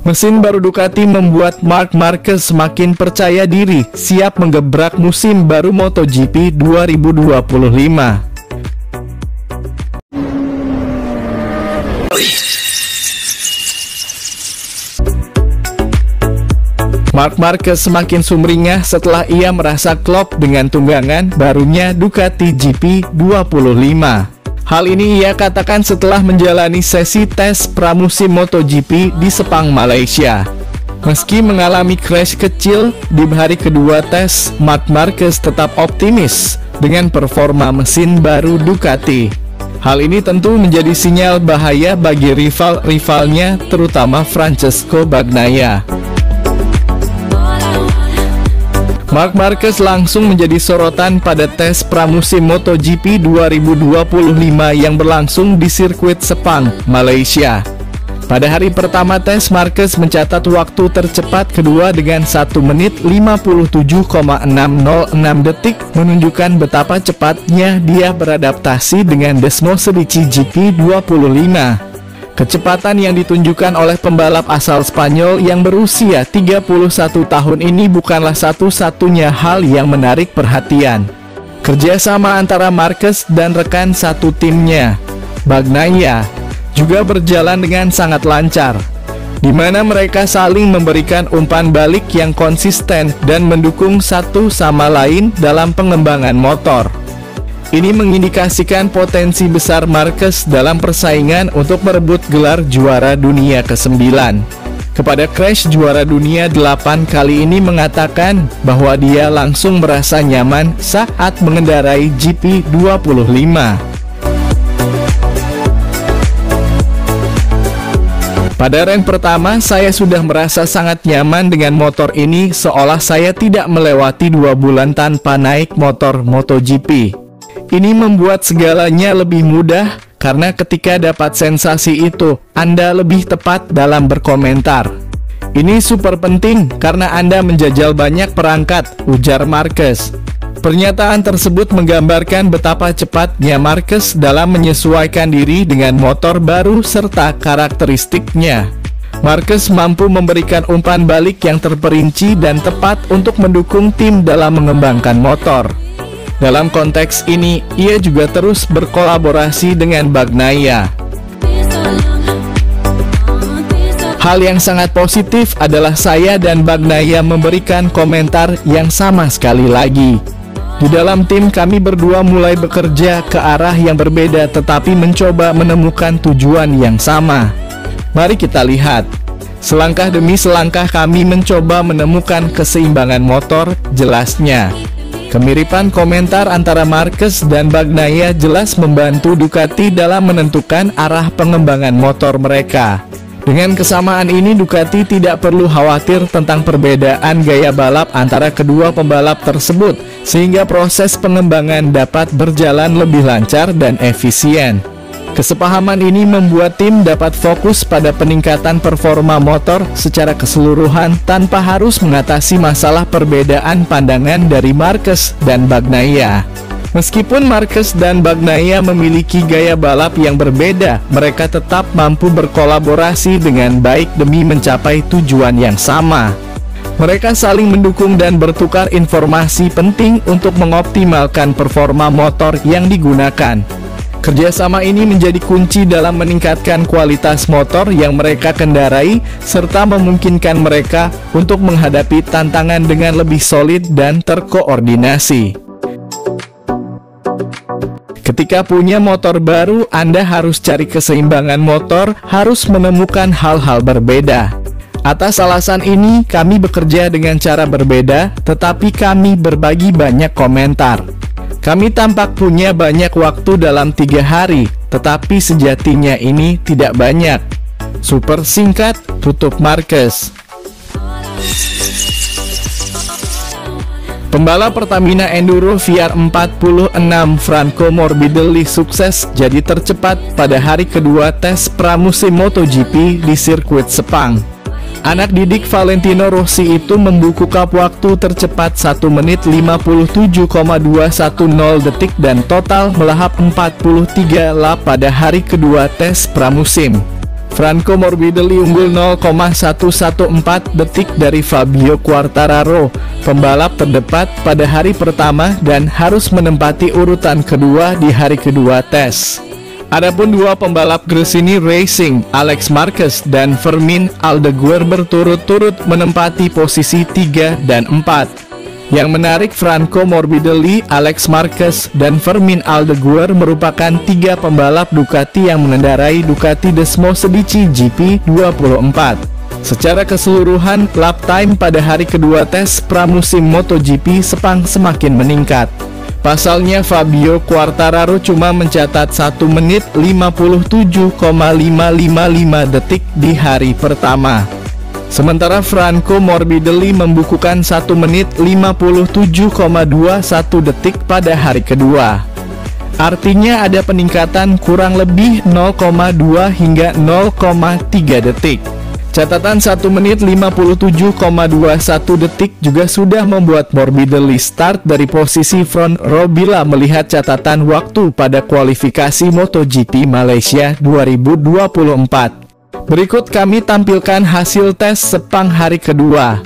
Mesin baru Ducati membuat Marc Marquez semakin percaya diri, siap menggebrak musim baru MotoGP 2025. Marc Marquez semakin sumringah setelah ia merasa klop dengan tunggangan barunya Ducati GP25. Hal ini ia katakan setelah menjalani sesi tes pramusim MotoGP di Sepang, Malaysia. Meski mengalami crash kecil di hari kedua tes, Marc Marquez tetap optimis dengan performa mesin baru Ducati. Hal ini tentu menjadi sinyal bahaya bagi rival-rivalnya, terutama Francesco Bagnaia. Marc Marquez langsung menjadi sorotan pada tes pramusim MotoGP 2025 yang berlangsung di sirkuit Sepang, Malaysia. Pada hari pertama tes, Marquez mencatat waktu tercepat kedua dengan 1 menit 57,606 detik, menunjukkan betapa cepatnya dia beradaptasi dengan Desmosedici GP25. Kecepatan yang ditunjukkan oleh pembalap asal Spanyol yang berusia 31 tahun ini bukanlah satu-satunya hal yang menarik perhatian. Kerjasama antara Marquez dan rekan satu timnya, Bagnaia, juga berjalan dengan sangat lancar, di mana mereka saling memberikan umpan balik yang konsisten dan mendukung satu sama lain dalam pengembangan motor. Ini mengindikasikan potensi besar Marquez dalam persaingan untuk merebut gelar juara dunia ke-9. Kepada Crash, juara dunia 8 kali ini mengatakan bahwa dia langsung merasa nyaman saat mengendarai GP25. Pada rang pertama, saya sudah merasa sangat nyaman dengan motor ini, seolah saya tidak melewati 2 bulan tanpa naik motor MotoGP. Ini membuat segalanya lebih mudah, karena ketika dapat sensasi itu, Anda lebih tepat dalam berkomentar. Ini super penting, karena Anda menjajal banyak perangkat, ujar Marquez. Pernyataan tersebut menggambarkan betapa cepatnya Marquez dalam menyesuaikan diri dengan motor baru serta karakteristiknya. Marquez mampu memberikan umpan balik yang terperinci dan tepat untuk mendukung tim dalam mengembangkan motor. Dalam konteks ini, ia juga terus berkolaborasi dengan Bagnaia. Hal yang sangat positif adalah saya dan Bagnaia memberikan komentar yang sama sekali lagi. Di dalam tim kami berdua mulai bekerja ke arah yang berbeda tetapi mencoba menemukan tujuan yang sama. Mari kita lihat. Selangkah demi selangkah kami mencoba menemukan keseimbangan motor, jelasnya. Kemiripan komentar antara Marquez dan Bagnaia jelas membantu Ducati dalam menentukan arah pengembangan motor mereka. Dengan kesamaan ini, Ducati tidak perlu khawatir tentang perbedaan gaya balap antara kedua pembalap tersebut, sehingga proses pengembangan dapat berjalan lebih lancar dan efisien. Kesepahaman ini membuat tim dapat fokus pada peningkatan performa motor secara keseluruhan tanpa harus mengatasi masalah perbedaan pandangan dari Marquez dan Bagnaia. Meskipun Marquez dan Bagnaia memiliki gaya balap yang berbeda, mereka tetap mampu berkolaborasi dengan baik demi mencapai tujuan yang sama. Mereka saling mendukung dan bertukar informasi penting untuk mengoptimalkan performa motor yang digunakan. Kerjasama ini menjadi kunci dalam meningkatkan kualitas motor yang mereka kendarai, serta memungkinkan mereka untuk menghadapi tantangan dengan lebih solid dan terkoordinasi. Ketika punya motor baru, Anda harus cari keseimbangan motor, harus menemukan hal-hal berbeda. Atas alasan ini, kami bekerja dengan cara berbeda, tetapi kami berbagi banyak komentar. Kami tampak punya banyak waktu dalam 3 hari, tetapi sejatinya ini tidak banyak. Super singkat, tutup Marquez. Pembalap Pertamina Enduro VR46 Franco Morbidelli sukses jadi tercepat pada hari kedua tes pramusim MotoGP di sirkuit Sepang. Anak didik Valentino Rossi itu membukukan waktu tercepat 1 menit 57,210 detik dan total melahap 43 lap pada hari kedua tes pramusim. Franco Morbidelli unggul 0,114 detik dari Fabio Quartararo, pembalap terdepan pada hari pertama dan harus menempati urutan kedua di hari kedua tes. Adapun dua pembalap Gresini Racing, Alex Marquez dan Fermin Aldeguer berturut-turut menempati posisi 3 dan 4. Yang menarik, Franco Morbidelli, Alex Marquez, dan Fermin Aldeguer merupakan tiga pembalap Ducati yang mengendarai Ducati Desmo Sedici GP24. Secara keseluruhan, lap time pada hari kedua tes pramusim MotoGP Sepang semakin meningkat. Pasalnya Fabio Quartararo cuma mencatat 1 menit 57,555 detik di hari pertama. Sementara Franco Morbidelli membukukan 1 menit 57,21 detik pada hari kedua. Artinya ada peningkatan kurang lebih 0,2 hingga 0,3 detik. Catatan 1 menit 57,21 detik juga sudah membuat Morbidelli start dari posisi front row bila melihat catatan waktu pada kualifikasi MotoGP Malaysia 2024. Berikut kami tampilkan hasil tes Sepang hari kedua.